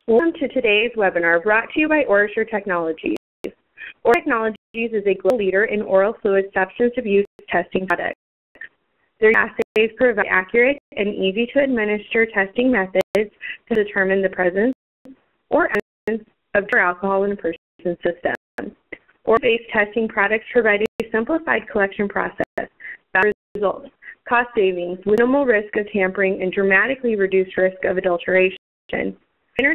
Welcome to today's webinar brought to you by OraSure Technologies. OraSure Technologies is a global leader in oral fluid substance abuse testing products. Their assays provide accurate and easy-to-administer testing methods to determine the presence or absence of pure alcohol in a person's system. Oral-based testing products provide a simplified collection process, better results, cost savings, minimal risk of tampering, and dramatically reduced risk of adulteration.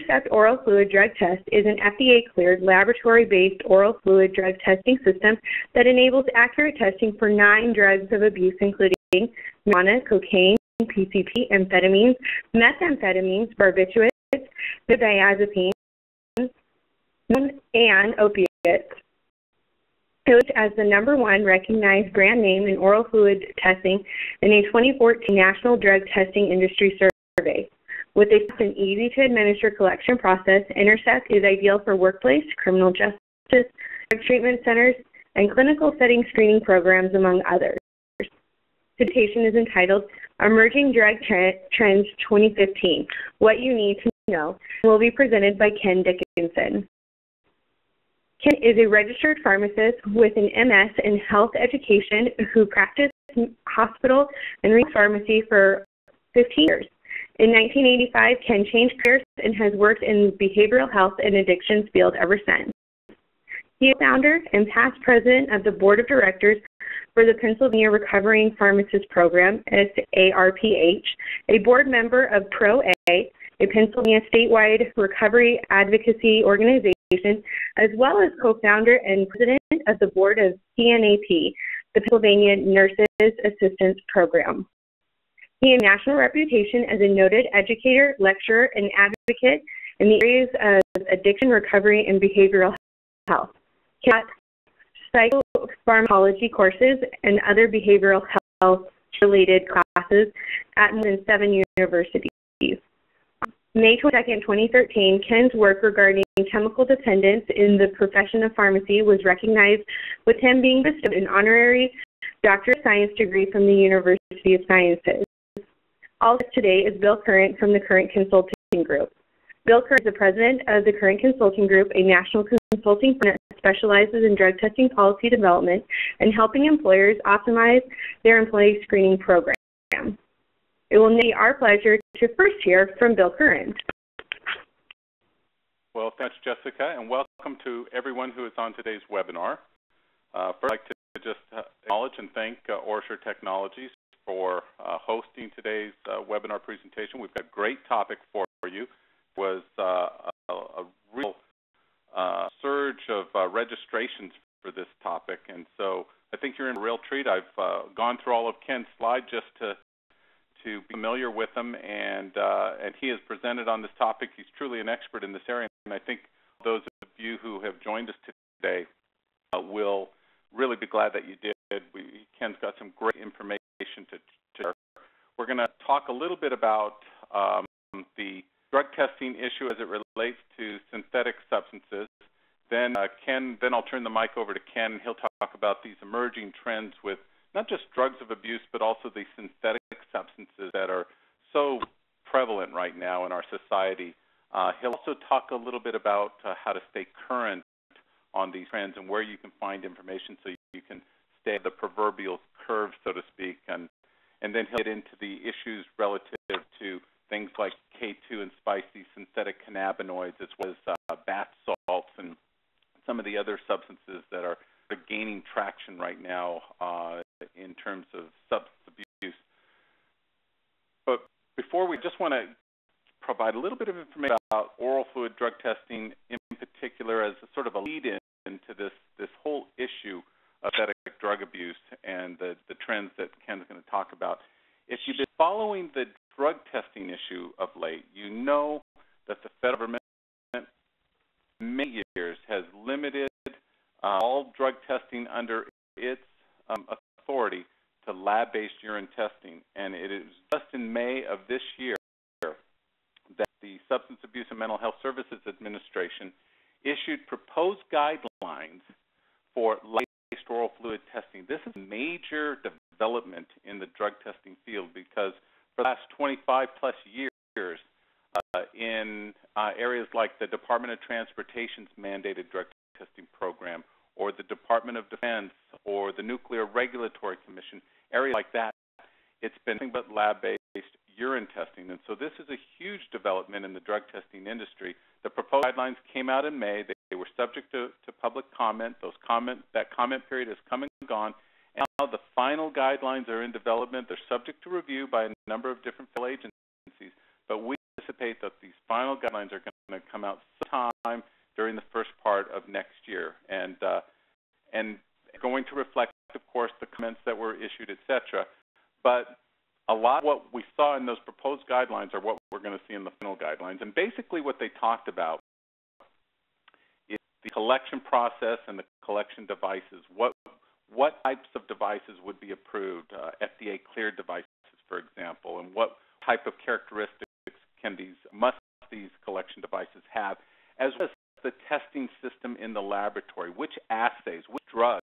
Sept oral fluid drug test is an FDA-cleared, laboratory-based oral fluid drug testing system that enables accurate testing for 9 drugs of abuse, including marijuana, cocaine, PCP, amphetamines, methamphetamines, barbiturates, benzodiazepines, and opiates. It was as the #1 recognized brand name in oral fluid testing in a 2014 National Drug Testing Industry Survey. With a fast and easy-to-administer collection process, Sept is ideal for workplace, criminal justice, drug treatment centers, and clinical setting screening programs, among others. The presentation is entitled Emerging Drug Trends 2015, What You Need to Know, and will be presented by Ken Dickinson. Ken is a registered pharmacist with an MS in health education who practiced hospital and retail pharmacy for 15 years. In 1985, Ken changed careers and has worked in the behavioral health and addictions field ever since. He is founder and past president of the board of directors for the Pennsylvania Recovering Pharmacist Program, ARPH, a board member of PRO-A, a Pennsylvania statewide recovery advocacy organization, as well as co-founder and president of the board of PNAP, the Pennsylvania Nurses Assistance Program. He has a national reputation as a noted educator, lecturer, and advocate in the areas of addiction recovery and behavioral health. He taught psychopharmacology courses and other behavioral health-related classes at more than 7 universities. May 22, 2013, Ken's work regarding chemical dependence in the profession of pharmacy was recognized, with him being bestowed an honorary Doctor of Science degree from the University of Sciences. Also today is Bill Current from the Current Consulting Group. Bill Current is the president of the Current Consulting Group, a national consulting firm that specializes in drug testing policy development and helping employers optimize their employee screening program. It will be our pleasure to first hear from Bill Current. Well, thanks, Jessica, and welcome to everyone who is on today's webinar. First, I'd like to just acknowledge and thank OraSure Technologies for hosting today's webinar presentation. We've got a great topic for you. It was a real surge of registrations for this topic, and so I think you're in a real treat. I've gone through all of Ken's slides just to be familiar with him, and he has presented on this topic. He's truly an expert in this area, and I think those of you who have joined us today will really be glad that you did. Ken's got some great information to share. We're going to talk a little bit about the drug testing issue as it relates to synthetic substances. Then I'll turn the mic over to Ken. He'll talk about these emerging trends with not just drugs of abuse, but also the synthetic substances that are so prevalent right now in our society. He'll also talk a little bit about how to stay current on these trends and where you can find information so you can stay the proverbial curve, so to speak, and then he'll get into the issues relative to things like K2 and spicy synthetic cannabinoids, as well as bath salts and some of the other substances that are gaining traction right now in terms of substance abuse. But before, we just want to provide a little bit of information about oral fluid drug testing in particular as a sort of a lead-in to this whole issue of synthetic drug abuse and the trends that Ken's going to talk about. If you've been following the drug testing issue of late, you know that the federal government in many years has limited all drug testing under its authority to lab-based urine testing. And it is just in May of this year that the Substance Abuse and Mental Health Services Administration issued proposed guidelines for lab-based oral fluid testing. This is a major development in the drug testing field because for the last 25 plus years, in areas like the Department of Transportation's mandated drug testing program, or the Department of Defense, or the Nuclear Regulatory Commission, areas like that, it's been nothing but lab-based urine testing. And so this is a huge development in the drug testing industry. The proposed guidelines came out in May. They were subject to public comment. That comment period has come and gone. And now the final guidelines are in development. They're subject to review by a number of different federal agencies. But we anticipate that these final guidelines are going to come out sometime during the first part of next year, and going to reflect, of course, the comments that were issued, et cetera. But a lot of what we saw in those proposed guidelines are what we're going to see in the final guidelines. And basically what they talked about is the collection process and the collection devices. What types of devices would be approved, FDA-cleared devices, for example, and what type of characteristics must these collection devices have, as well as the testing system in the laboratory, which assays, which drugs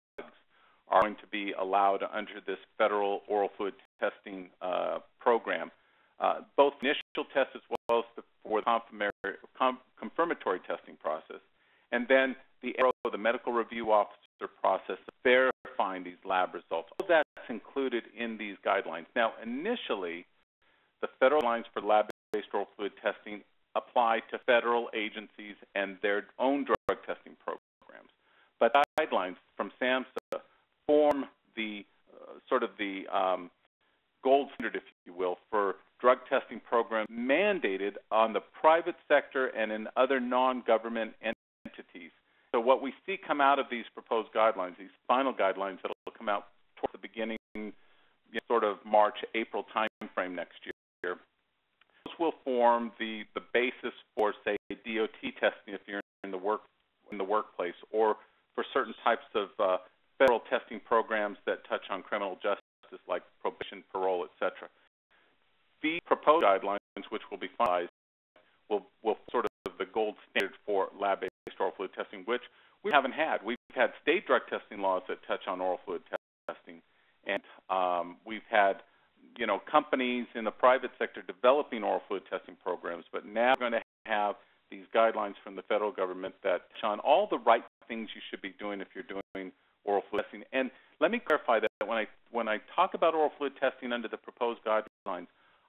are going to be allowed under this federal oral fluid testing program, both initial tests as well as for the confirmatory testing process, and then the medical review officer process of verifying these lab results. All that's included in these guidelines. Now, initially, the federal guidelines for lab-based oral fluid testing apply to federal agencies and their own drug testing programs. But guidelines from SAMHSA form the gold standard, if you will, for drug testing programs mandated on the private sector and in other non-government entities. So what we see come out of these proposed guidelines, these final guidelines that will come out towards the beginning, sort of March, April timeframe next year, those will form the basis for, say, DOT testing if you're in the workplace, or for certain types of federal testing programs that touch on criminal justice, like probation, parole, et cetera. The proposed guidelines, which will be finalized, will sort of the gold standard for lab-based oral fluid testing, which we haven't had. We've had state drug testing laws that touch on oral fluid testing, and we've had companies in the private sector developing oral fluid testing programs, but now we're going to have these guidelines from the federal government that touch on all the right things you should be doing if you're doing oral fluid testing. And let me clarify that when I talk about oral fluid testing under the proposed guidelines,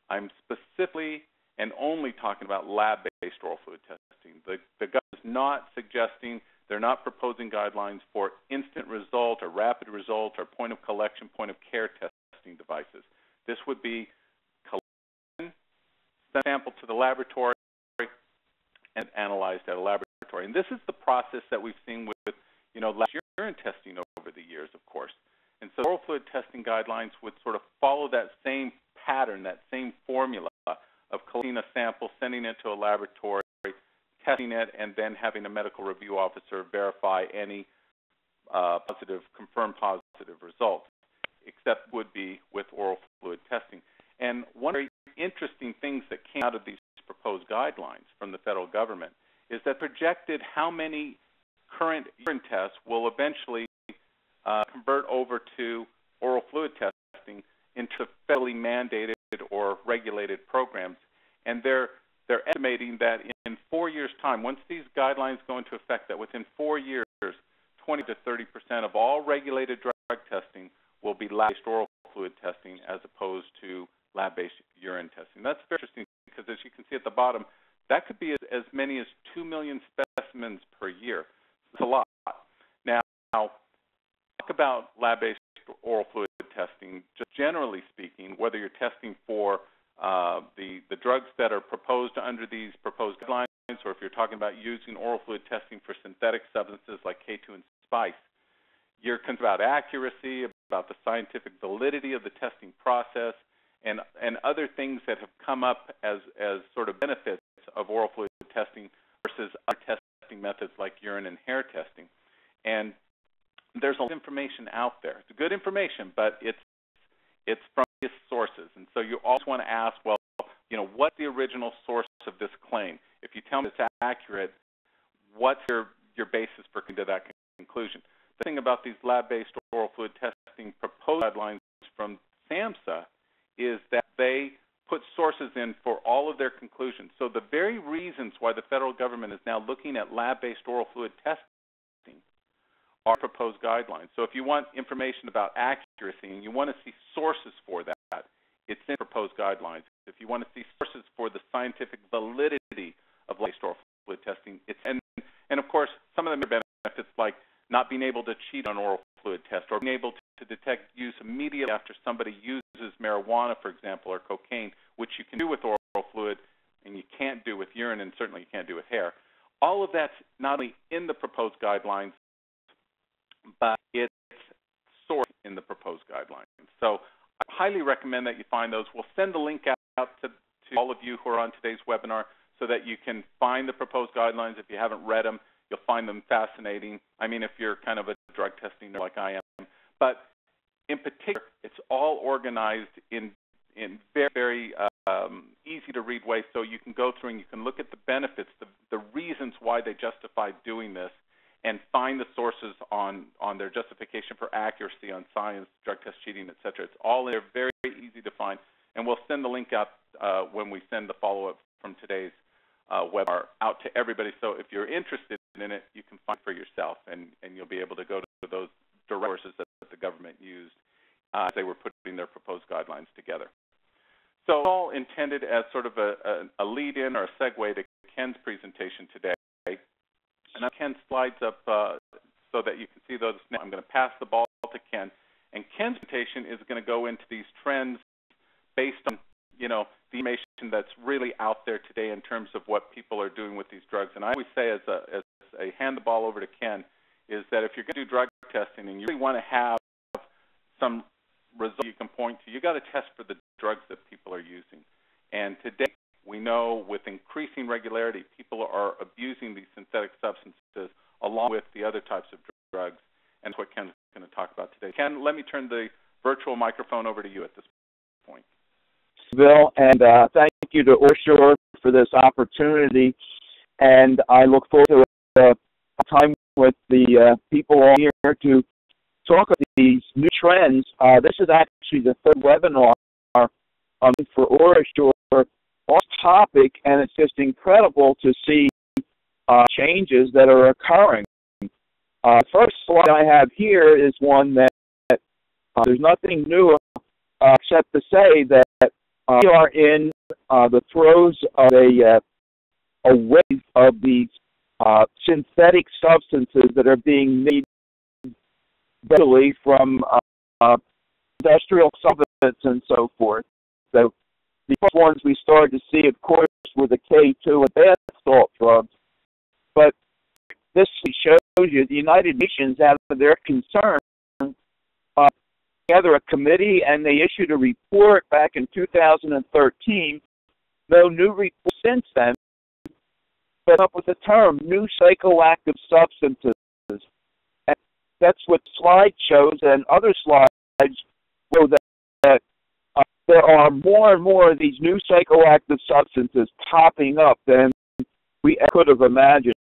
I'm specifically and only talking about lab-based oral fluid testing. The government is not suggesting, they're not proposing guidelines for instant result or rapid result or point of collection, point of care testing devices. This would be collection, send sample to the laboratory, and analyzed at a laboratory. And this is the process that we've seen with lab urine testing over the years, of course. And so oral fluid testing guidelines would sort of follow that same pattern, that same formula of collecting a sample, sending it to a laboratory, testing it, and then having a medical review officer verify any confirmed positive results, except would be with oral fluid testing. And one very interesting things that came out of these proposed guidelines from the federal government is that projected how many current urine tests will eventually convert over to oral fluid testing into federally mandated or regulated programs. And they're estimating that in 4 years' time, once these guidelines go into effect, that within 4 years, 20 to 30% of all regulated drug testing will be lab-based oral fluid testing as opposed to lab-based urine testing. That's very interesting because, as you can see at the bottom, that could be as many as 2 million specimens per year. It's a lot. Now, talk about lab-based oral fluid testing, just generally speaking, whether you're testing for the drugs that are proposed under these proposed guidelines, or if you're talking about using oral fluid testing for synthetic substances like K2 and spice, you're concerned about accuracy, about the scientific validity of the testing process, and other things that have come up as sort of benefits of oral fluid testing versus other testing methods like urine and hair testing. And there's a lot of information out there. It's good information, but it's from various sources. And so you always want to ask, well, what's the original source of this claim? If you tell me it's accurate, what's your basis for coming to that conclusion? The thing about these lab-based oral fluid testing proposed guidelines from SAMHSA is that they put sources in for all of their conclusions. So the very reasons why the federal government is now looking at lab-based oral fluid testing are proposed guidelines. So if you want information about accuracy and you want to see sources for that, it's in proposed guidelines. If you want to see sources for the scientific validity of lab-based oral fluid testing, it's in. And of course, some of them are benefits like not being able to cheat on oral fluid test or being able to detect use immediately after somebody uses marijuana, for example, or cocaine, which you can do with oral fluid and you can't do with urine, and certainly you can't do with hair. All of that's not only in the proposed guidelines, but it's sourced in the proposed guidelines. So I highly recommend that you find those. We'll send the link out to all of you who are on today's webinar so that you can find the proposed guidelines. If you haven't read them, you'll find them fascinating. I mean, if you're kind of a drug testing nerd like I am. But in particular, it's all organized in very, very easy to read way, so you can go through and you can look at the benefits, the reasons why they justify doing this, and find the sources on their justification for accuracy on science, drug test cheating, et cetera. It's all there, very, very easy to find. And we'll send the link out when we send the follow-up from today's webinar out to everybody. So if you're interested in it, you can find it for yourself, and you'll be able to go to those direct sources that the government used as they were putting their proposed guidelines together. So it's all intended as sort of a lead-in or a segue to Ken's presentation today. And I have Ken's slides up so that you can see those now. I'm going to pass the ball to Ken. And Ken's presentation is going to go into these trends based on, the information that's really out there today in terms of what people are doing with these drugs. And I always say as I hand the ball over to Ken, is that if you're going to do drug testing and you really want to have some result you can point to, you got to test for the drugs that people are using. And today, we know with increasing regularity, people are abusing these synthetic substances along with the other types of drugs, and that's what Ken's going to talk about today. Ken, let me turn the virtual microphone over to you at this point. Bill, and thank you to Orshore for this opportunity, and I look forward to a time with the people all here to talk about these new trends. This is actually the third webinar for Orshore on topic, and it's just incredible to see changes that are occurring. First slide I have here is one that there's nothing new except to say that we are in the throes of a wave of these synthetic substances that are being made readily from industrial solvents and so forth. So the first ones we started to see, of course, were the K2 and bath salt drugs. But this shows you the United Nations, out of their concern, together a committee, and they issued a report back in 2013. No new report since then, but up with the term new psychoactive substances. And that's what slide shows, and other slides show that there are more and more of these new psychoactive substances popping up than we could have imagined.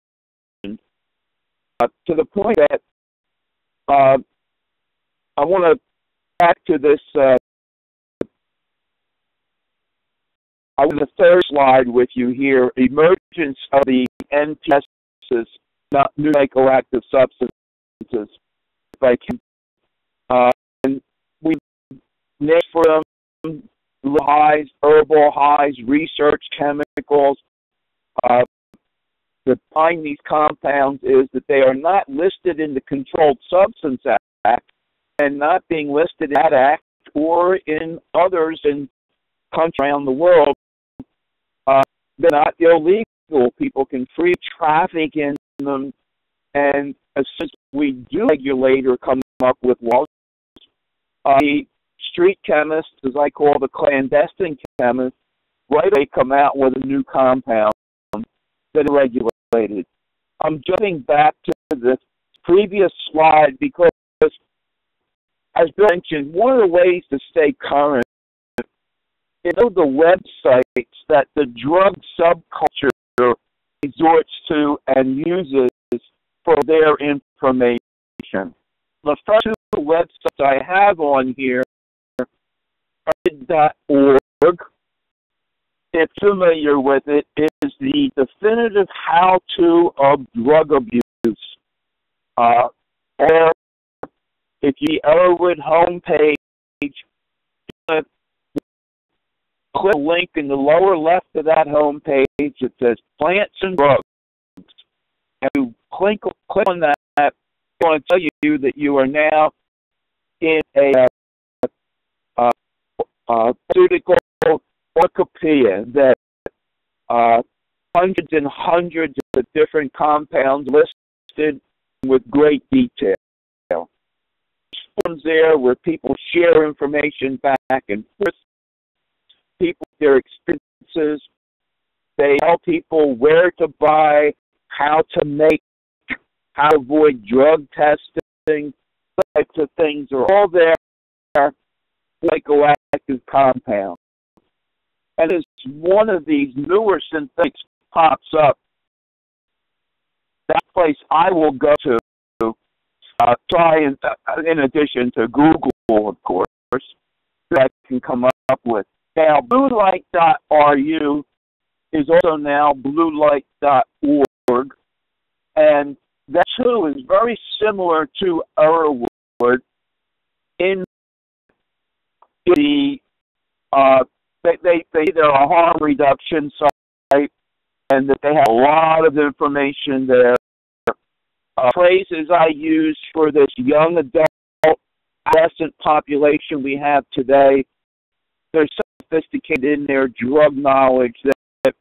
To the point that I want to back to this. I want the third slide with you here. Emergence of the NPSs, not new psychoactive substances. If I can, and we name for them highs, herbal highs, research chemicals. The behind these compounds is that they are not listed in the Controlled Substance Act and not being listed in that act or in others in countries around the world. They're not illegal. People can free traffic in them, and as soon as we do regulate or come up with laws, the street chemists, as I call the clandestine chemists, right away come out with a new compound that are regulated. I'm jumping back to the previous slide because, as Bill mentioned, one of the ways to stay current is the websites that the drug subculture resorts to and uses for their information. The first two websites I have on here are .org if familiar with it, is the definitive how-to of drug abuse. Or if you Arrowwood homepage, click the link in the lower left of that homepage. It says Plants and Drugs. And you click on that, it's going to tell you that you are now in a pharmaceutical cornucopia that hundreds and hundreds of different compounds listed with great detail. Forums there where people share information back and forth, people their experiences. They tell people where to buy, how to make, how to avoid drug testing, types of things are all there. Psychoactive compounds. And as one of these newer synthetics pops up, that place I will go to try and, in addition to Google, of course, that I can come up with. Now, bluelight.ru is also now bluelight.org, and that too is very similar to Arrowwood in the they're a harm reduction site, and that they have a lot of information there. Phrases I use for this young adult adolescent population we have today, they're so sophisticated in their drug knowledge that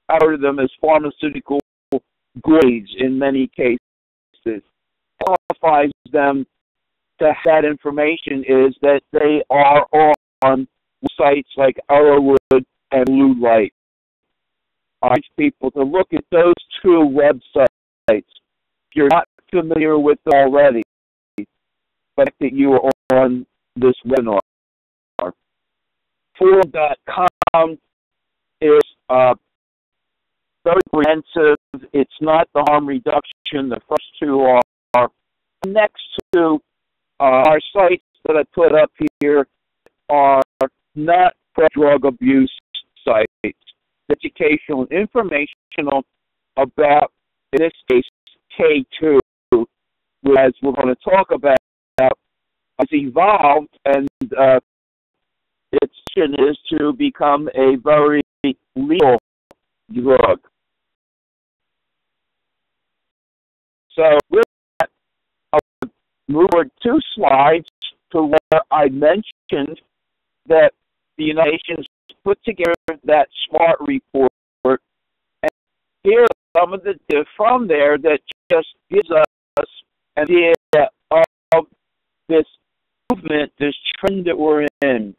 I heard of them as pharmaceutical grades in many cases. Qualifies them to have that information is that they are on sites like Arrowwood and Blue Light. I urge people to look at those two websites. If you're not familiar with them already, but that you are on this webinar. Forum.com is very comprehensive. It's not the harm reduction. The first two are. Next to our sites that I put up here are not drug abuse sites. Educational and informational about, in this case, K2, as we're going to talk about, has evolved, and its mission is to become a very legal drug. So with that, I'll move forward 2 slides to where I mentioned that the United Nations put together that SMART report, and here are some of the from there that just gives us an idea of this movement, this trend that we're in.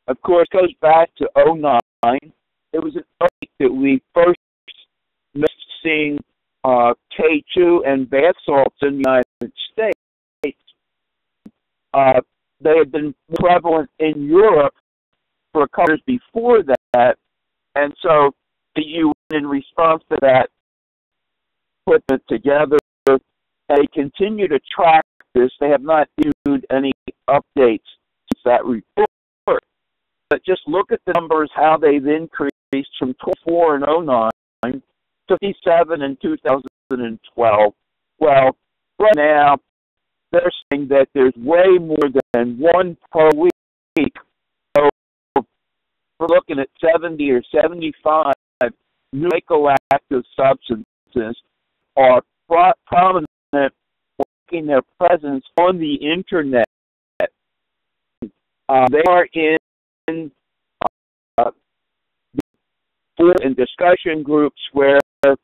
Of course, it goes back to 2009. It was an earthquake that we first missed seeing K2 and bath salts in the United States. They had been prevalent in Europe for a couple years before that, and so the UN, in response to that, put it together. They continue to track this. They have not issued any updates since that report. But just look at the numbers, how they've increased from 24 in 2009 to 57 in 2012. Well, right now, they're saying that there's way more than 1 per week. So we're looking at 70 or 75 new psychoactive substances are prominent, making their presence on the Internet. They are in and discussion groups where the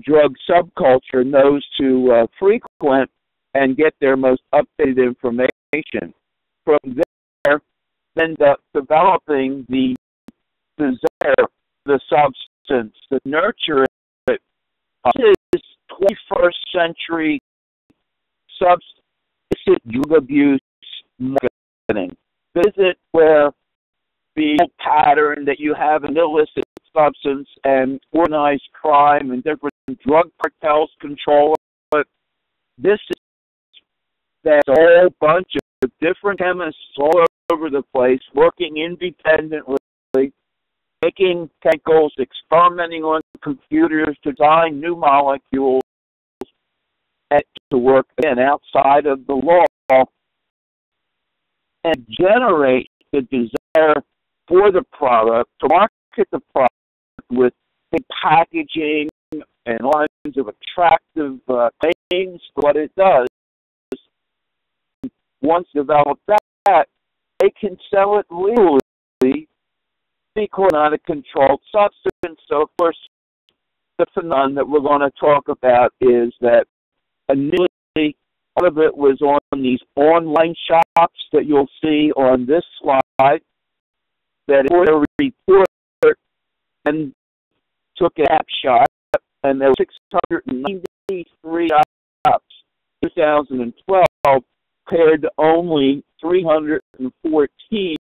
drug subculture knows to frequent and get their most updated information. From there, end up developing the desire, the substance, the nurture it. This is 21st century substance drug abuse marketing. This is where the pattern that you have an illicit substance and organized crime and different drug cartels control it. This is that whole bunch of different chemists all over the place working independently making chemicals, experimenting on computers to design new molecules to work again outside of the law and generate the desire for the product, to market the product with packaging and all kinds of attractive things. What it does, once developed that, they can sell it legally because not a controlled substance. So, of course, the phenomenon that we're going to talk about is that initially, part of it was on these online shops that you'll see on this slide, that a report and took a snapshot, and there were 693 shops in 2012 compared to only 314,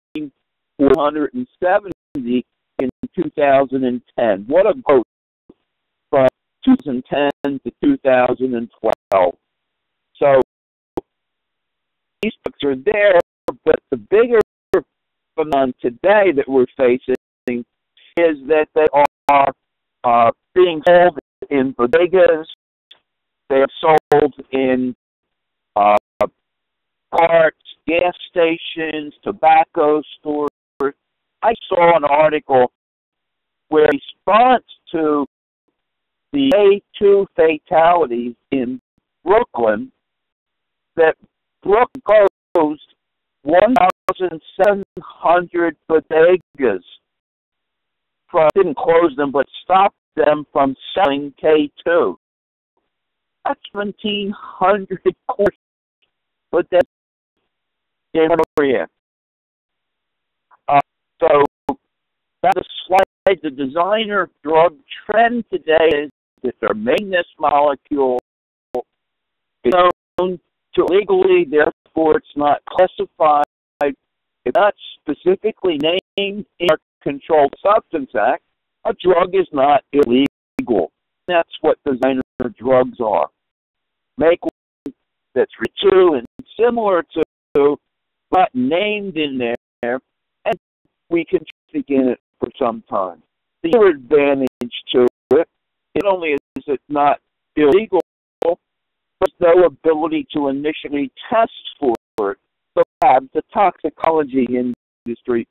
470 in 2010. What a growth from 2010 to 2012. So these books are there, but the bigger phenomenon today that we're facing is that they are being sold in bodegas, they are sold in parks, gas stations, tobacco stores. I saw an article where, in response to the A2 fatalities in Brooklyn, that Brooklyn closed 1,700 bodegas. Didn't close them, but stopped them from selling K2. That's 1,700 courses, but that's in area. So that's a slide. The designer drug trend today is that they're making this molecule known to legally, therefore it's not classified. It's not specifically named in our Controlled Substance Act. A drug is not illegal. That's what designer drugs are. Make one that's true and similar to, but named in there, and we can begin it for some time. The other advantage to it, not only is it not illegal, there's no ability to initially test for it. So the toxicology industry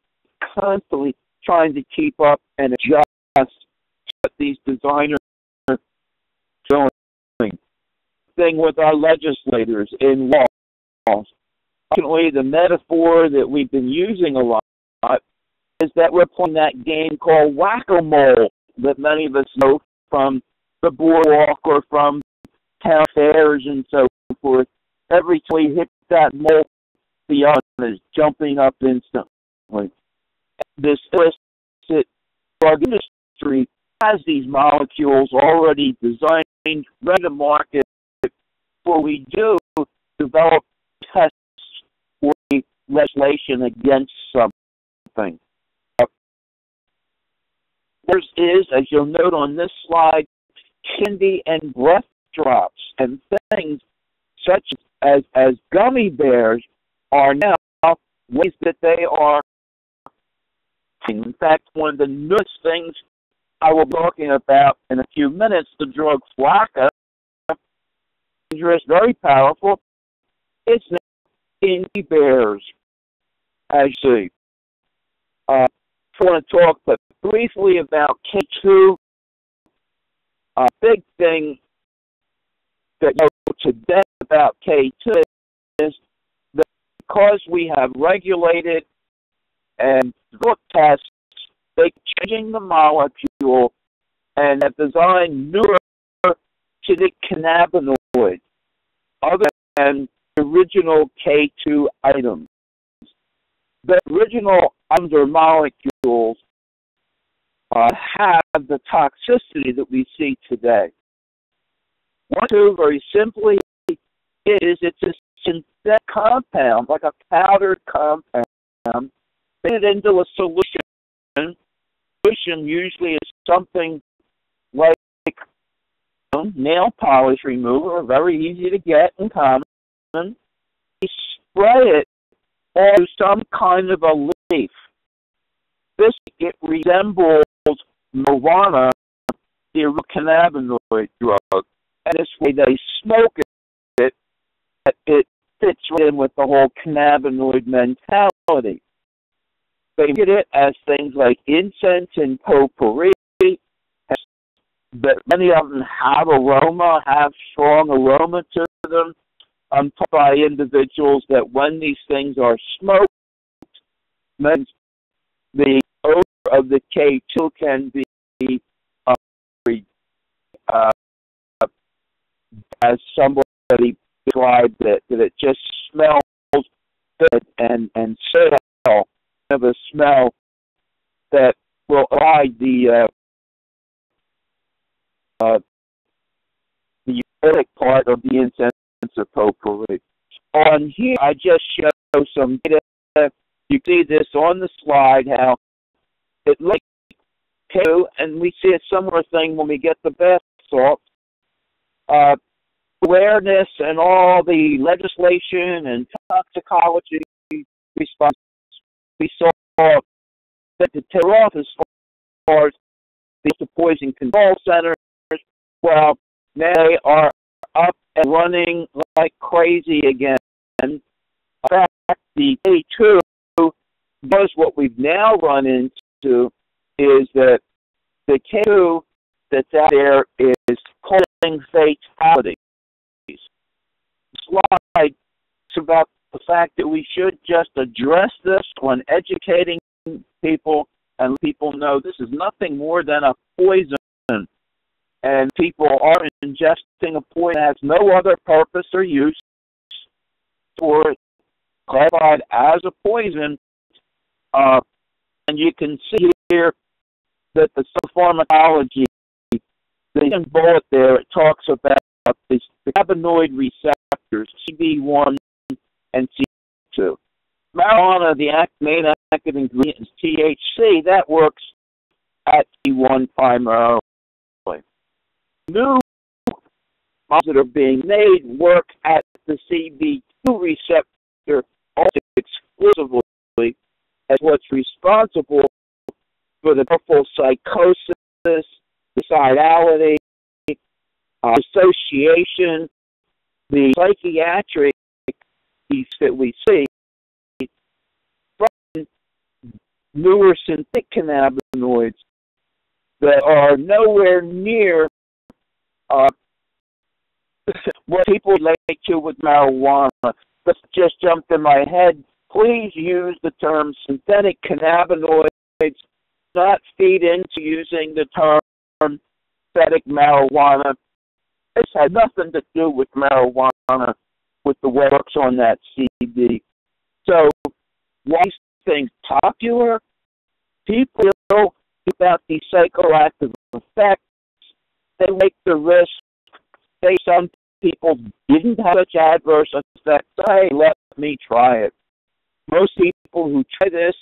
constantly trying to keep up and adjust what these designers are doing. Thing with our legislators in laws. Unfortunately, the metaphor that we've been using a lot is that we're playing that game called whack-a-mole that many of us know from the boardwalk or from town fairs and so forth. Every time we hit that mole, the other is jumping up instantly. This illicit drug industry has these molecules already designed, ready to market, before we do develop tests or legislation against something. There is, as you'll note on this slide, candy and breath drops and things such as gummy bears are now ways that they are. In fact, one of the newest things I will be talking about in a few minutes, the drug Flakka, dangerous, very powerful. It's now candy bears, as you see. I want to talk but briefly about K2. A big thing that you know today about K2 is that because we have regulated and drug tests, they're changing the molecule and have designed newer acidic cannabinoids other than the original K2 items. The original under molecules have the toxicity that we see today. One, two, very simply, it's a synthetic compound, like a powdered compound, put it into a solution. Solution usually is something like nail polish remover, very easy to get and common. You spray it onto some kind of a leaf. This get resembles marijuana, the cannabinoid drug. And this way they smoke it, it fits in with the whole cannabinoid mentality. They get it as things like incense and potpourri, but many of them have strong aroma to them. I'm told by individuals that when these things are smoked, the odor of the K2 can be, as somebody described it, that it just smells good and stale of a smell that will hide the aromatic part of the incense of potpourri. On here, I just show some data. You see this on the slide, how it looks K2, and we see a similar thing when we get the bath salts. Awareness and all the legislation and toxicology response we saw that to tear off as far as the poison control centers. Well, now they are up and running like crazy again. In fact, the K2 does what we've now run into is that the K2 that's out there is causing fatalities. Slide is about the fact that we should just address this when educating people and let people know this is nothing more than a poison. And people are ingesting a poison that has no other purpose or use for it, classified as a poison. And you can see here that the pharmacology, the bullet there, it talks about the cannabinoid receptors, CB1 and CB2. Marijuana, the main active ingredient is THC. That works at C1 primarily. New molecules that are being made work at the CB2 receptor almost exclusively as what's responsible for the powerful psychosis, suicidality, association, the psychiatric piece that we see from newer synthetic cannabinoids that are nowhere near what people relate to with marijuana. This just jumped in my head. Please use the term synthetic cannabinoids, not feed into using the term synthetic marijuana. This has nothing to do with marijuana, with the way it works on that CB. So, why these things popular? People know about these psychoactive effects. They make the risk. Say some people didn't have such adverse effects. Hey, let me try it. Most people who try this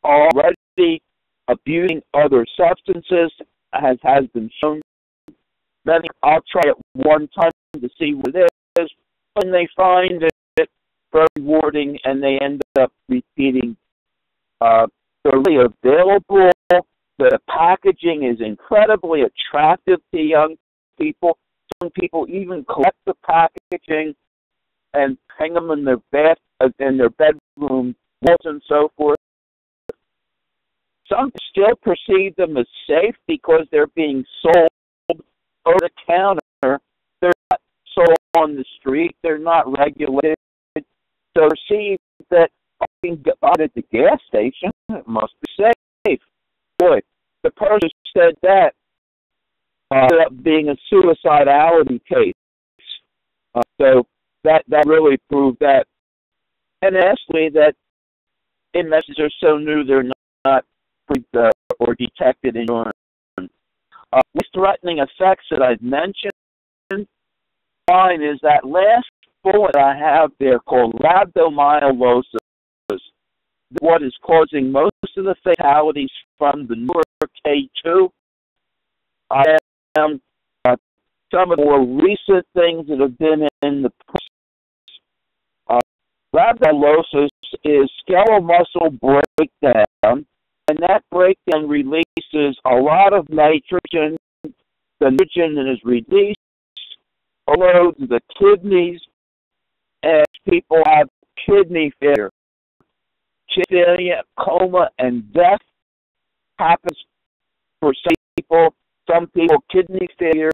are already abusing other substances, as has been shown. Many, I'll try it one time to see what it is. When they find it very rewarding and they end up repeating. They're really available. The packaging is incredibly attractive to young people. Some people even collect the packaging and hang them in their bedroom walls and so forth. Some still perceive them as safe because they're being sold over the counter. They're not sold on the street. They're not regulated. So perceive that I can buy it at the gas station. It must be safe. Boy, the person who said that ended up being a suicidality case. So that really proved that. And lastly, that messages are so new they're not or detected in urine. These threatening effects that I've mentioned, mine is that last bullet I have there called rhabdomyolysis, what is causing most of the fatalities from the newer K2. I am some of the more recent things that have been in the press. Rhabdomyolysis is skeletal muscle breakdown and that breakdown releases a lot of nitrogen. The nitrogen is released, overloads the kidneys, and people have kidney failure. Kidney failure, coma, and death happens for some people. Some people, kidney failure,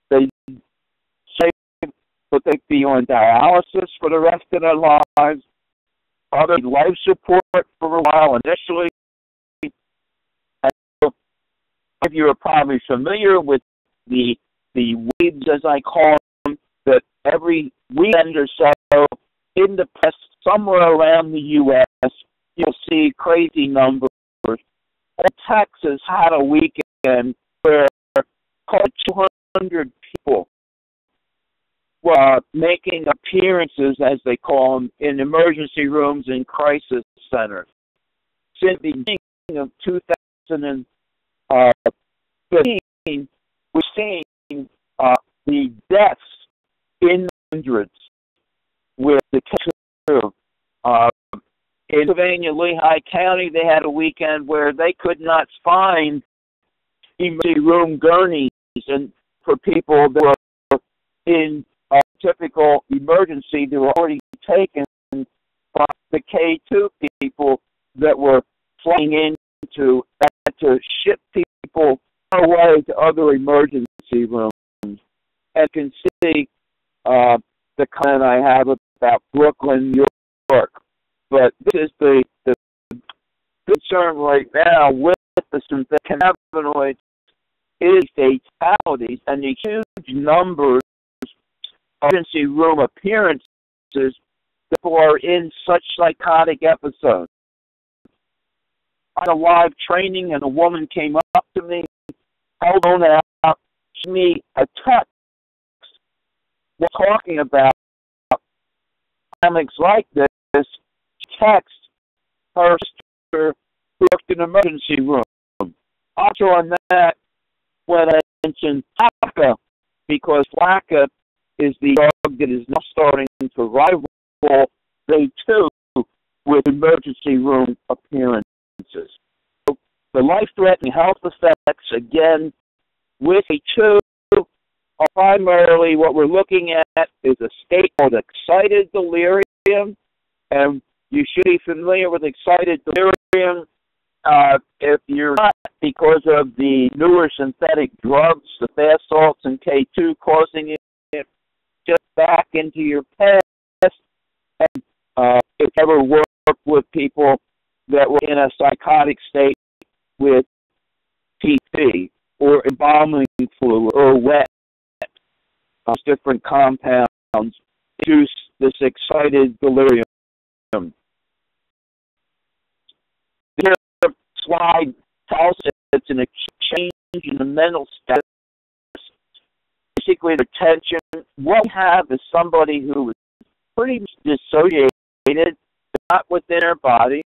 they say but they be on dialysis for the rest of their lives. Others need life support for a while initially. And so if you're probably familiar with the waves, as I call them, that every weekend or so in the press somewhere around the U.S., you'll see crazy numbers. Texas had a weekend where close to 200 people were making appearances, as they call them, in emergency rooms and crisis centers. Since the beginning of 2015, we're seeing the deaths in hundreds with the case. In Pennsylvania, Lehigh County, they had a weekend where they could not find emergency room gurneys and for people that were in typical emergency. They were already taken by the K2 people that were flying into to ship people away to other emergency rooms. And you can see the comment I have about Brooklyn, New York. But this is the concern right now with the synthetic cannabinoids is fatalities and the huge numbers of emergency room appearances. People are in such psychotic episodes. I had a live training and a woman came up to me, held on out, to me a text. We're talking about dynamics like this. Text her sister who worked in an emergency room. Also on that, when I mentioned Flacca, because Flacca is the dog that is now starting to rival they too with emergency room appearances. So the life-threatening health effects, again, with A2, are primarily what we're looking at is a state called excited delirium, and you should be familiar with excited delirium. If you're not, because of the newer synthetic drugs, the bath salts and K2 causing it just back into your past. And if you ever work with people that were in a psychotic state with TB or embalming fluid or wet, different compounds induce this excited delirium. This slide tells us it's an exchange in the mental status. Basically, the tension. What we have is somebody who is pretty dissociated, not within their body,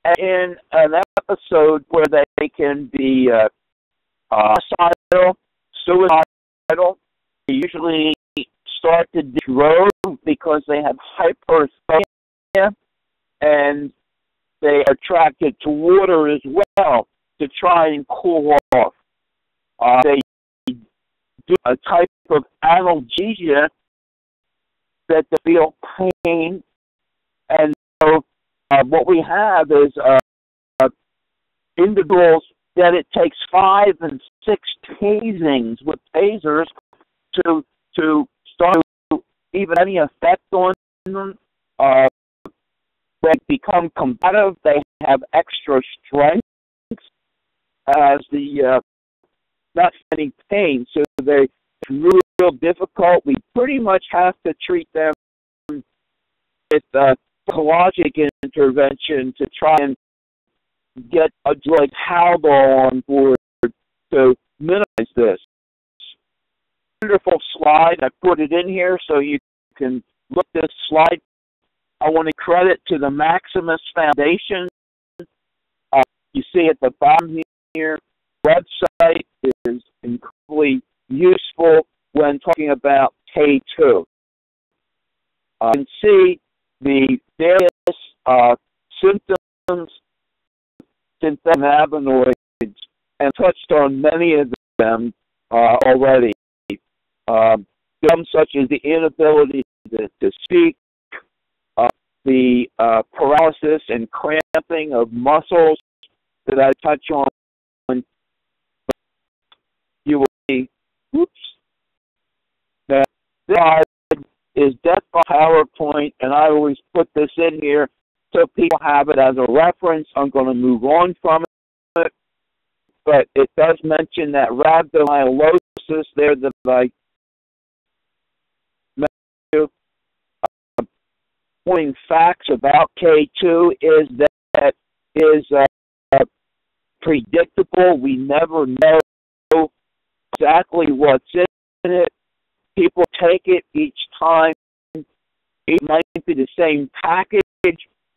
and in an episode where they can be suicidal. They usually start to drove because they have hyperthermia, and they are attracted to water as well to try and cool off. They do a type of analgesia that they feel pain, and so what we have is individuals that it takes 5 and 6 tasings with tasers to start to even any effect on them. They become combative. They have extra strength as the not any pain, so they're real difficult. We pretty much have to treat them with psychologic intervention to try and get a drug like Haldol on board to minimize this. Wonderful slide. I put it in here so you can look at this slide. I want to credit to the Maximus Foundation. You see at the bottom here, website is incredibly useful when talking about K2. You can see the various symptoms synthetic cannabinoids and touched on many of them already. Some such as the inability to speak, the paralysis and cramping of muscles that I touch on. You will see, that this slide is death by PowerPoint, and I always put this in here so people have it as a reference. I'm going to move on from it, but it does mention that rhabdomyolysis there that I mentioned. Pointing facts about K2 is that is predictable. We never know exactly what's in it. People take it each time. It might be the same package. They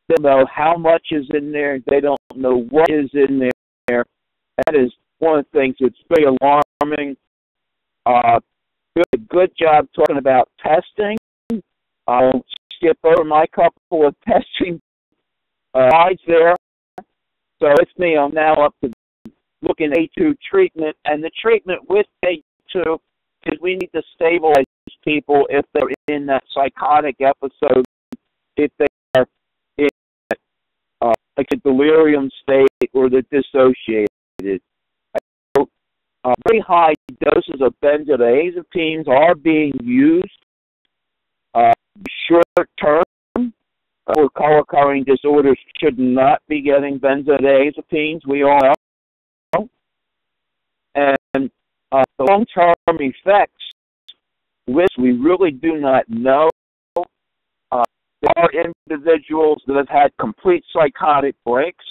don't know how much is in there. They don't know what is in there. That is one of the things that's very alarming. Good job talking about testing. I'll skip over my couple of testing slides there. So it's me. I'm now up to looking at A2 treatment. And the treatment with A2 is we need to stabilize people if they're in that psychotic episode, if they are in like a delirium state or they're dissociated. So, very high doses of benzodiazepines are being used short term for co-occurring disorders should not be getting benzodiazepines, we all know. And the long-term effects, which we really do not know. There are individuals that have had complete psychotic breaks.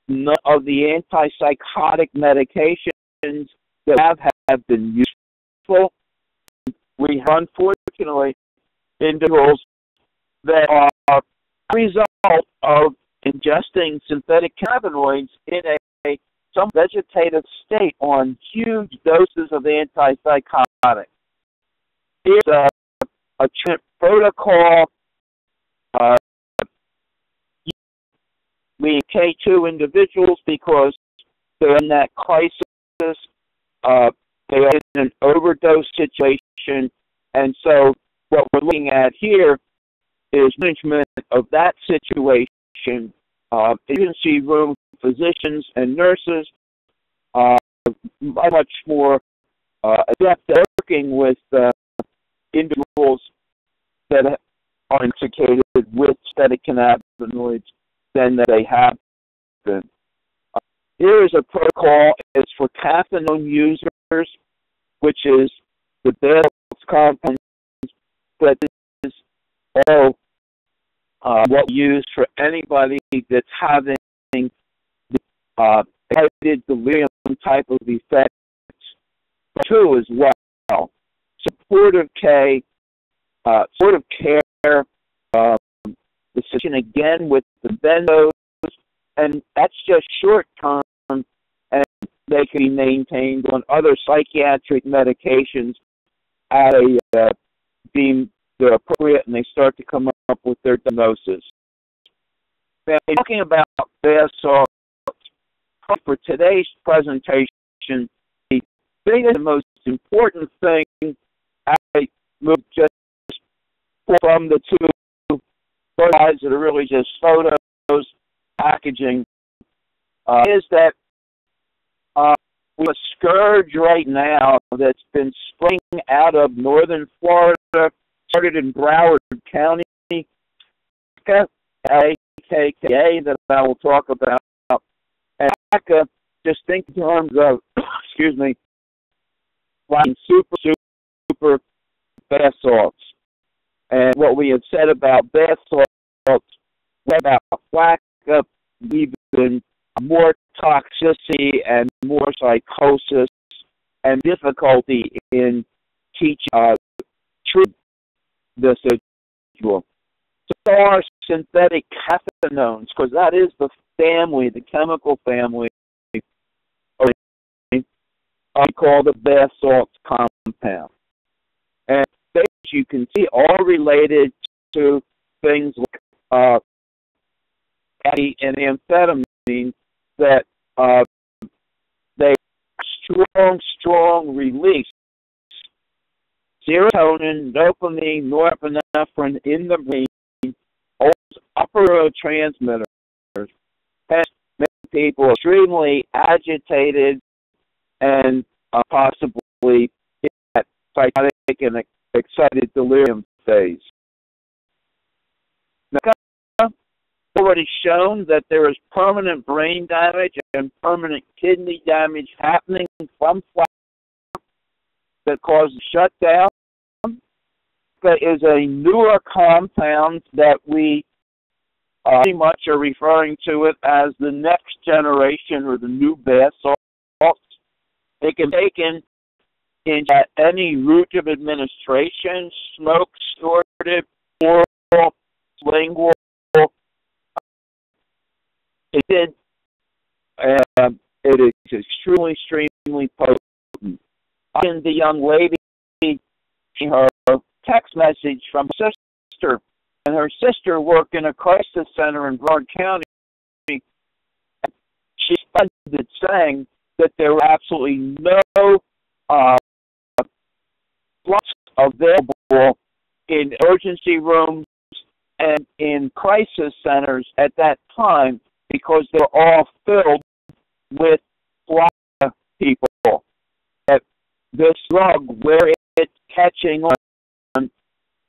None of the antipsychotic medications that have been useful. We have, unfortunately, individuals that are a result of ingesting synthetic cannabinoids in some vegetative state on huge doses of antipsychotic. It's a treatment protocol. We K2 individuals because they're in that crisis. They are in an overdose situation, and so what we're looking at here is management of that situation. Emergency room physicians and nurses are much more adept at working with individuals that are intoxicated with synthetic cannabinoids than that they have been. Here is a protocol. It's for cathinone users, which is the best compound, but this is all what we use for anybody that's having excited delirium type of effects. Two as well. Supportive care, the session again with the benzos, and that's just short term, and they can be maintained on other psychiatric medications as they deem they're appropriate and they start to come up with their diagnosis. Now, talking about bath salts, for today's presentation, the biggest and most important thing I moved just from the two slides that are really just photos, packaging, is that we have a scourge right now that's been springing out of northern Florida, started in Broward County, AKKA, that I will talk about. And ACA, just think in terms of, like super bath salts. And what we have said about bath salts, about FLACA, even more toxicity and more psychosis and difficulty in teaching treat this individual. So there are synthetic cathinones, because that is the family, the chemical family, we call the bath salts compound. And they, as you can see, all related to things like and amphetamine that uh, they strong release serotonin, dopamine, norepinephrine in the brain, all those upper neurotransmitters, that make people extremely agitated and possibly in that psychotic and excited delirium phase. Now, it's already shown that there is permanent brain damage and permanent kidney damage happening from flacca that causes shutdown. That is a newer compound that we pretty much are referring to it as the next generation or the new bath salts. It can be taken in any route of administration, smoke, snorted, oral, lingual. It is extremely potent. And the young lady, her text message from her sister, and her sister worked in a crisis center in Broward County. She started saying that there were absolutely no slots available in emergency rooms and in crisis centers at that time because they're all filled with flacca people. That this drug, where it's catching on,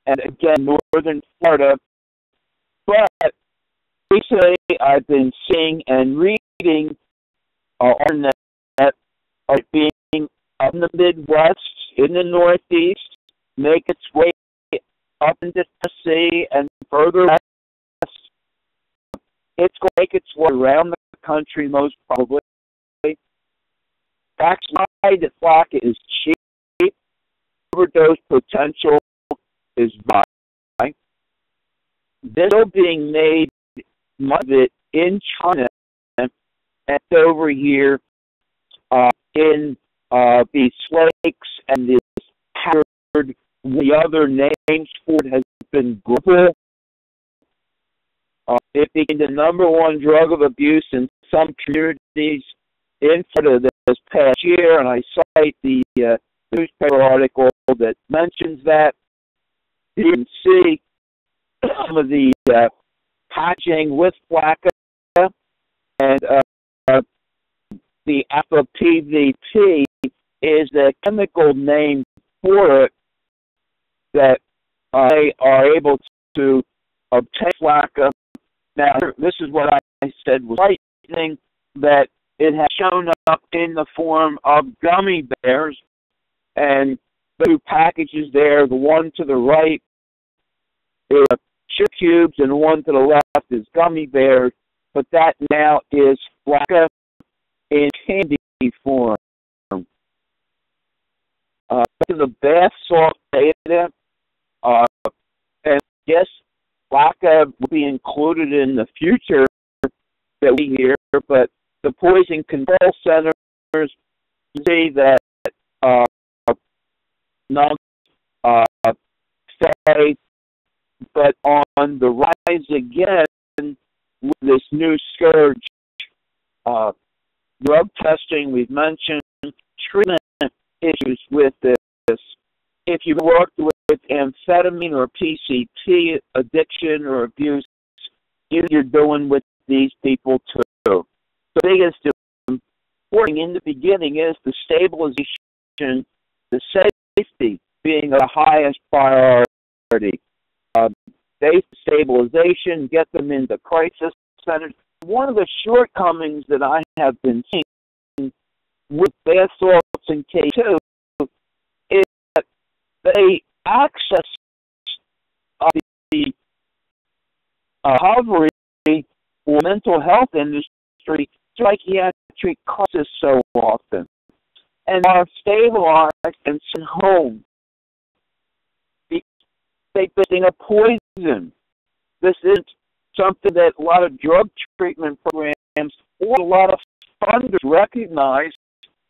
and again, northern Florida. But recently, I've been seeing and reading on that being up in the Midwest, in the Northeast, make its way up into Tennessee and further west. It's going to make its way around the country, most probably. That's why the flacca is cheap. Overdose potential is high. This is being made, much of it, in China and over here in these flakes, and this powdered, the other names for it has been global. It became the number one drug of abuse in some communities in Florida this past year, and I cite the newspaper article that mentions that. You can see some of the packaging with flacca, and the alpha PVP is the chemical name for it that they are able to obtain flacca. Now, this is what I said was lightning, that it has shown up in the form of gummy bears, and the two packages there, the one to the right is sugar cubes, and the one to the left is gummy bears, but that now is flacca in candy form. To the bath salt data, and yes, flacca will be included in the future that we hear, but the poison control centers see that not say, but on the rise again with this new scourge. Drug testing, we've mentioned, treatment issues with this. If you worked with amphetamine or PCP addiction or abuse, you're doing with these people too. The biggest important in the beginning is the stabilization, the safety being the highest priority. Stabilization, get them into crisis centers. One of the shortcomings that I have been seeing with bath salts and K2 is that they access the recovery or mental health industry psychiatric crisis so often, and are stabilized and sent home. They're getting a poison. This isn't something that a lot of drug treatment programs or a lot of funders recognize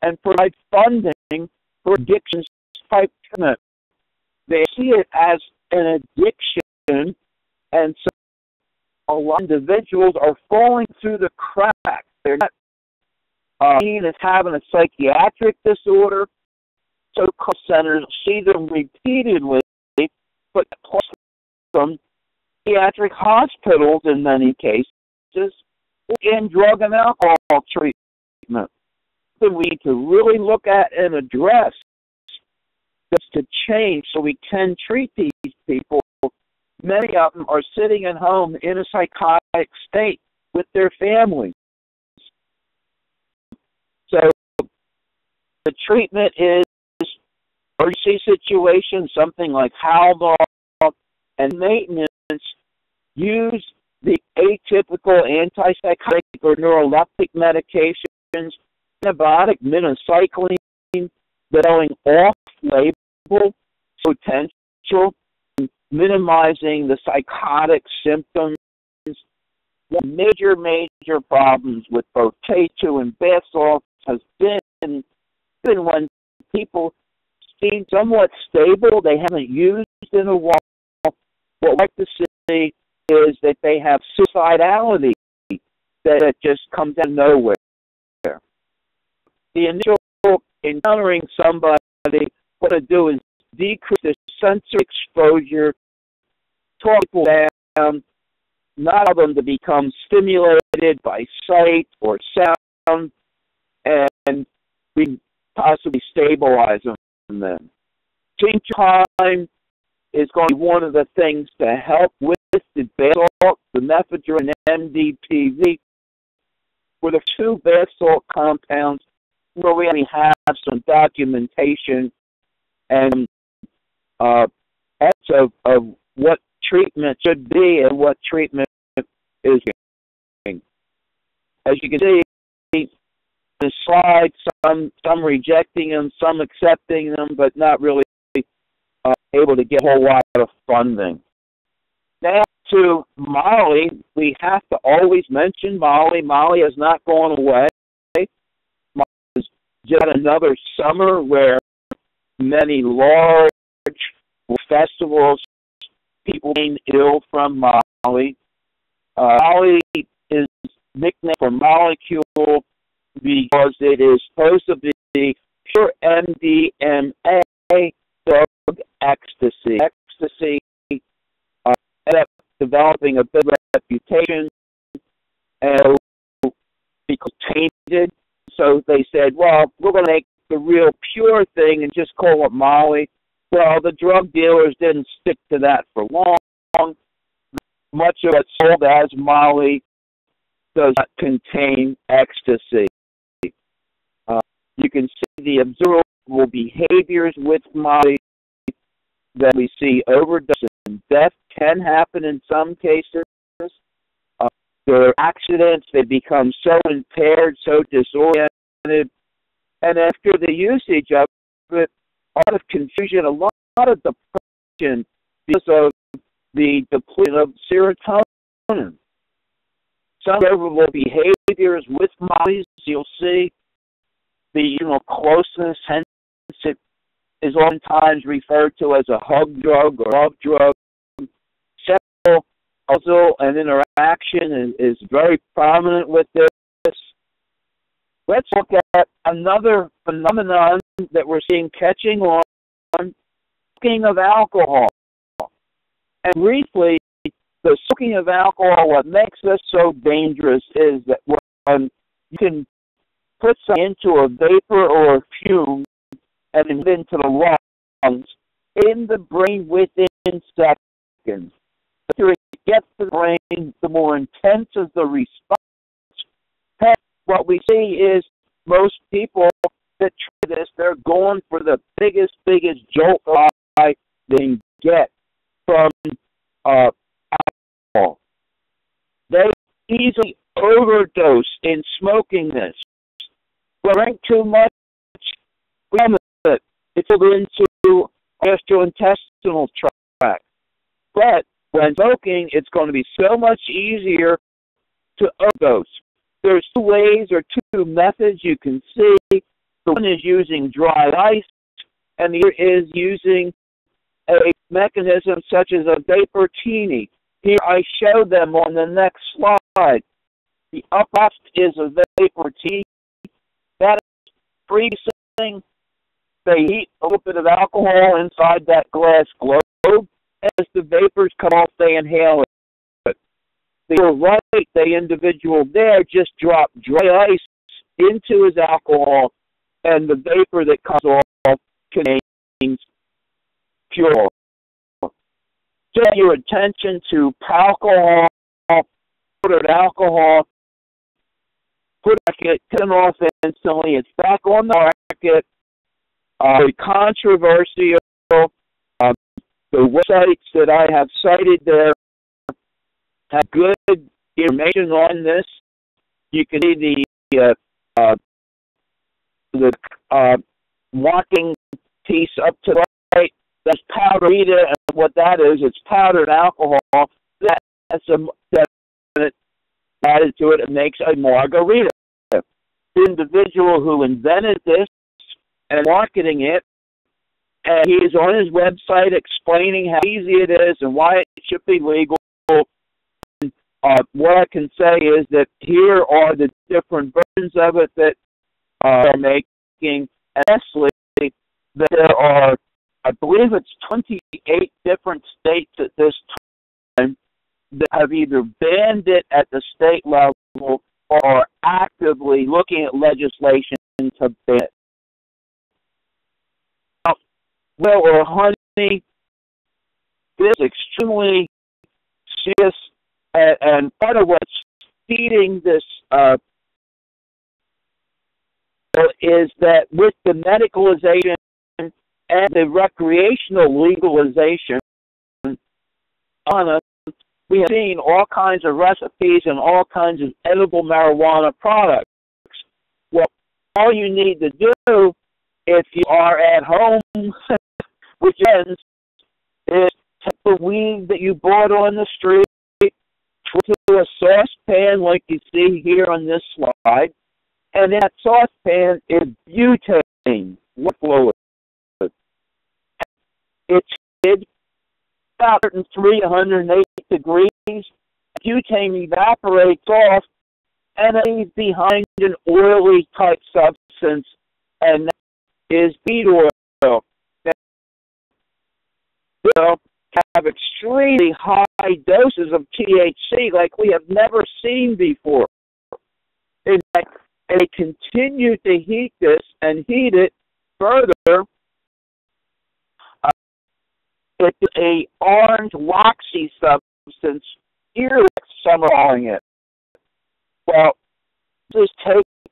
and provide funding for addictions type treatment. They see it as an addiction, and so a lot of individuals are falling through the cracks. They're not is having a psychiatric disorder. So call centers see them repeatedly, but plus some psychiatric hospitals in many cases in drug and alcohol treatment. That we need to really look at and address this to change so we can treat these people. Many of them are sitting at home in a psychotic state with their families. So the treatment is emergency situation, something like Haldol, and maintenance. Use the atypical antipsychotic or neuroleptic medications, antibiotic minocycline, going off-label potential, minimizing the psychotic symptoms. Major problems with both K2 and bath salts has been when people seem somewhat stable, they haven't used in a while. What I'd like to see is that they have suicidality that just comes out of nowhere. The initial encountering somebody, what to do is decrease the sensory exposure, talk people down, not allow them to become stimulated by sight or sound, and we possibly stabilize them then. Change time is going to be one of the things to help with the bath salt, the mephedrine and MDPV, were the two bath salt compounds where we already have some documentation and of what treatment should be and what treatment is getting. As you can see, the slide, some rejecting them, some accepting them, but not really able to get a whole lot of funding. Now to Molly, we have to always mention Molly. Molly has not gone away. Molly has just had another summer where many large festivals, people being ill from Molly. Molly is nicknamed for molecule because it is supposed to be pure MDMA drug ecstasy. Ecstasy ended up developing a big reputation and because tainted. So they said, well, we're going to make the real pure thing and just call it Molly. Well, the drug dealers didn't stick to that for long. Much of what's sold as Molly does not contain ecstasy. You can see the observable behaviors with Molly that we see. Overdose and death can happen in some cases. There are accidents. They become so impaired, so disoriented. And after the usage of it, a lot of confusion, a lot of depression because of the depletion of serotonin. Some observable behaviors with Molly's, you'll see the closeness, hence it is oftentimes referred to as a hug drug or love drug. Sexual arousal and interaction is very prominent with this. Let's look at another phenomenon that we're seeing catching on, smoking of alcohol. And briefly, the smoking of alcohol, what makes this so dangerous is that when you can put something into a vapor or a fume and then into the lungs, in the brain within seconds. The further it gets to the brain, the more intense is the response. What we see is most people that try this, they're going for the biggest jolt they can get from alcohol. They easily overdose in smoking this. Drink too much, it's into gastrointestinal tract. But when smoking, it's going to be so much easier to overdose. There's two ways or two methods you can see. The one is using dry ice, and the other is using a mechanism such as a vaportini. Here I show them on the next slide. The up left is a vaportini. freezing. They heat a little bit of alcohol inside that glass globe. As the vapors come off, they inhale it. You're right, the individual there just dropped dry ice into his alcohol, and the vapor that comes off contains pure oil. Turn your attention to alcohol, powdered alcohol. Put it off instantly. It's back on the market. Controversial. The websites that I have cited there have good information on this. You can see the walking piece up to the right. That's powdered, and what that is, it's powdered alcohol. That's added to it. It makes a margarita. The individual who invented this and marketing it, and he is on his website explaining how easy it is and why it should be legal. What I can say is that here are the different versions of it that are making. And lastly, that there are, I believe it's 28 different states at this time that have either banned it at the state level or are actively looking at legislation to ban it. Well, or honey, this is extremely serious, and part of what's feeding this is that with the medicalization and the recreational legalization on us, we have seen all kinds of recipes and all kinds of edible marijuana products. Well, all you need to do if you are at home, which is take the weed that you bought on the street, put it into a saucepan like you see here on this slide, and that saucepan is butane fluid. It's heated about 103, 108 degrees. Butane evaporates off, and it leaves behind an oily type substance, and that is beet oil. Will have extremely high doses of THC like we have never seen before. In fact, they continue to heat this and heat it further. It's a orange waxy substance. Here, some are calling it. Well, this is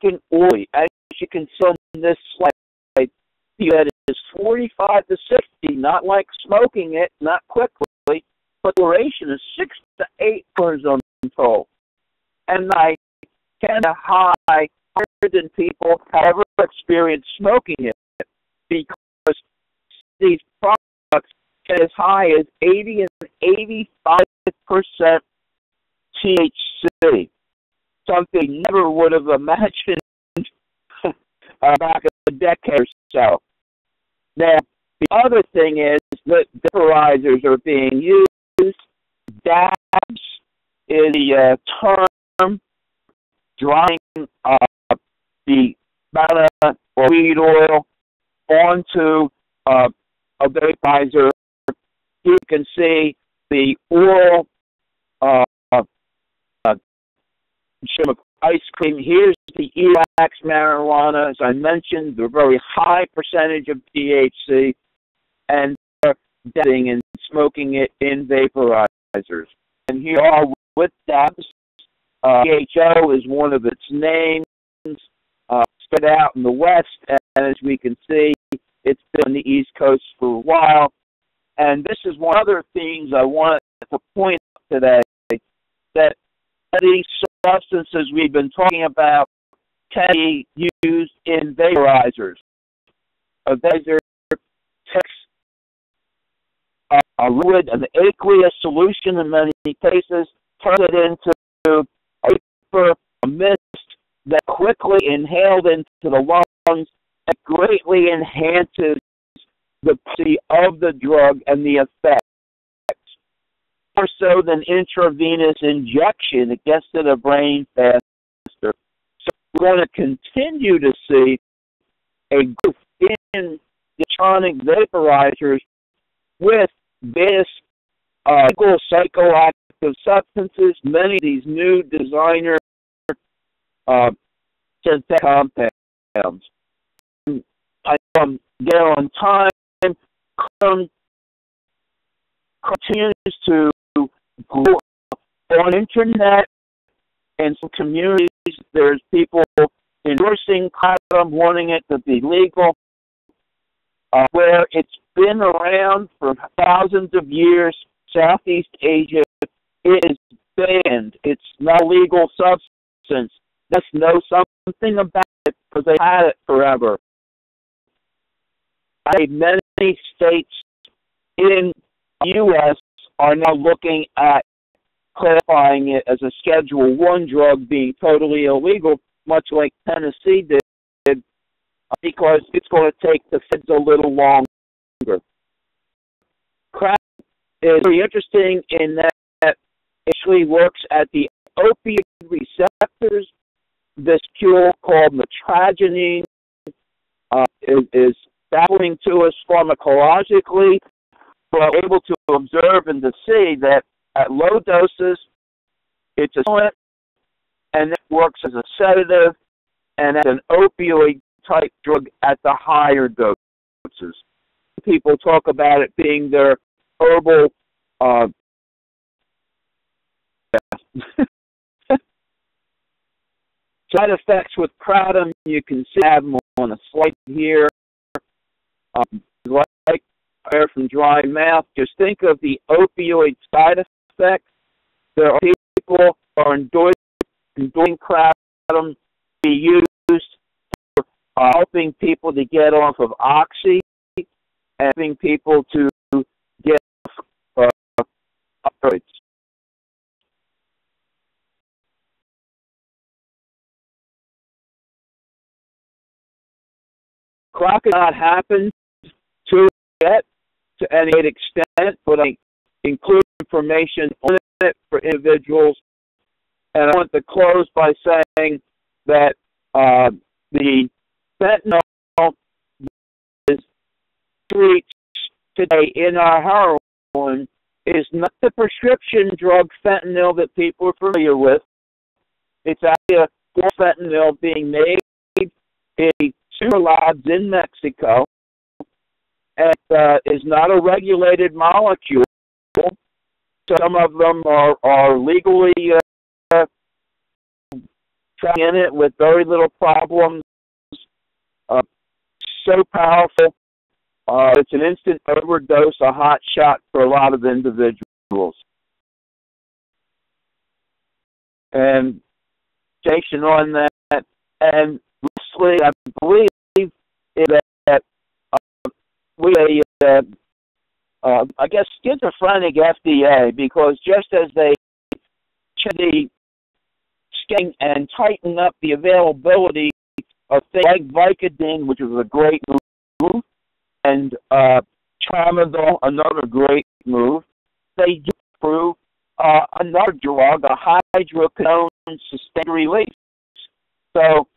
taken oily. As you can see on this slide, that is 45 to 60, not like smoking it, not quickly, but duration is 6 to 8 hours on control. And I can high higher than people have ever experienced smoking it, because these products get as high as 80 and 85% THC, something never would have imagined back a decade or so. Now, the other thing is that vaporizers are being used. Dabs is the term drying the marijuana or weed oil onto a vaporizer. You can see the oral ice cream. Here's the Elax marijuana. As I mentioned, the very high percentage of THC, and they're dabbing and smoking it in vaporizers. And here are with dabs. DHO is one of its names. Spread out in the West, and as we can see, it's been on the East Coast for a while. And this is one of the other things I wanted to point out today, that these substances we've been talking about can be used in vaporizers. A vaporizer takes a liquid, an aqueous solution in many cases, turns it into a vapor, a mist that quickly inhaled into the lungs and greatly enhances the potency of the drug and the effect. More so than intravenous injection, it gets to the brain faster. So we're going to continue to see a group in electronic vaporizers with various legal psychoactive substances, many of these new designer synthetic compounds. I get on time, continues to grow on internet. In some communities, there's people endorsing kratom, wanting it to be legal, where it's been around for thousands of years. Southeast Asia, it is banned. It's not a legal substance. Let's know something about it because they've had it forever. Many states in the U.S. are now looking at clarifying it as a Schedule I drug, being totally illegal, much like Tennessee did, because it's going to take the feds a little longer. Crack is very interesting in that it actually works at the opioid receptors. This cure called metragenine is baffling to us pharmacologically, but we're able to observe and to see that at low doses, it's a stimulant, and it works as a sedative and as an opioid-type drug at the higher doses. People talk about it being their herbal side effects with kratom. You can see I have them on a slide here. Like air from dry mouth. Just think of the opioid side effects. There are people who are endorsing kratom to be used for helping people to get off of oxy, and helping people to get off opioids. Crack has not happened to yet to any extent, but I include information on it for individuals. And I want to close by saying that the fentanyl is treats today in our heroin is not the prescription drug fentanyl that people are familiar with. It's actually a fentanyl being made in super labs in Mexico, and is not a regulated molecule. Some of them are legally trying in it with very little problems. So powerful. It's an instant overdose, a hot shot for a lot of individuals. And station on that, and lastly, I believe that we I guess schizophrenic FDA, because just as they the scanning and tighten up the availability of things like Vicodin, which is a great move, and Tramadol, another great move, they do approve another drug, a hydrocodone sustained release. So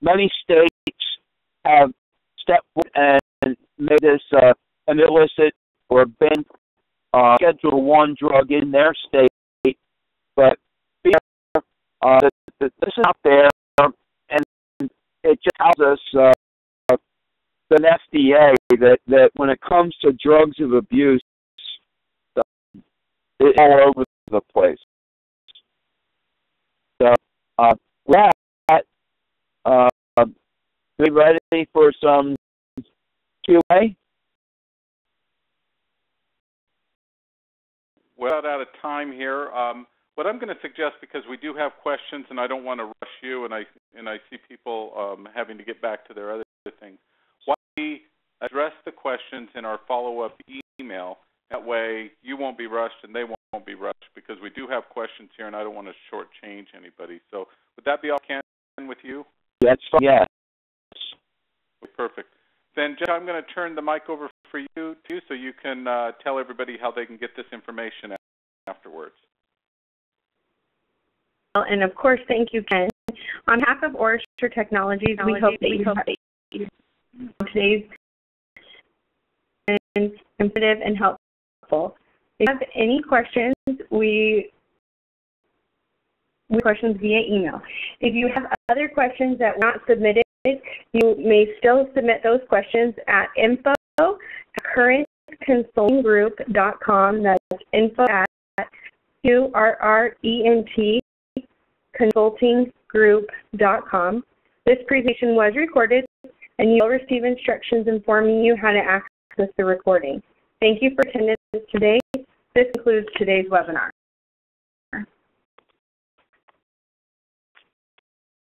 many states have stepped forward and made this an illicit or banned Schedule I drug in their state, but this is out there, and it just tells us an FDA that when it comes to drugs of abuse, it's all over the place. So, be ready for some Q&A? We're out of time here. What I'm going to suggest, because we do have questions, and I don't want to rush you, and I see people having to get back to their other things. Why don't we address the questions in our follow-up email? That way, you won't be rushed, and they won't be rushed, because we do have questions here, and I don't want to shortchange anybody. So, would that be all, Ken, with you? That's fine. Yeah. Perfect. Then, Jeff, I'm going to turn the mic over for you, too, so you can tell everybody how they can get this information afterwards. And of course, thank you, Ken. On behalf of Orchard Technologies, we hope that you today's informative and helpful. If you have any questions, we questions via email. If you have other questions that were not submitted, you may still submit those questions at info@currentconsultinggroup.com. That's info@currentconsultinggroup.com. This presentation was recorded, and you'll receive instructions informing you how to access the recording. Thank you for attending today. This concludes today's webinar.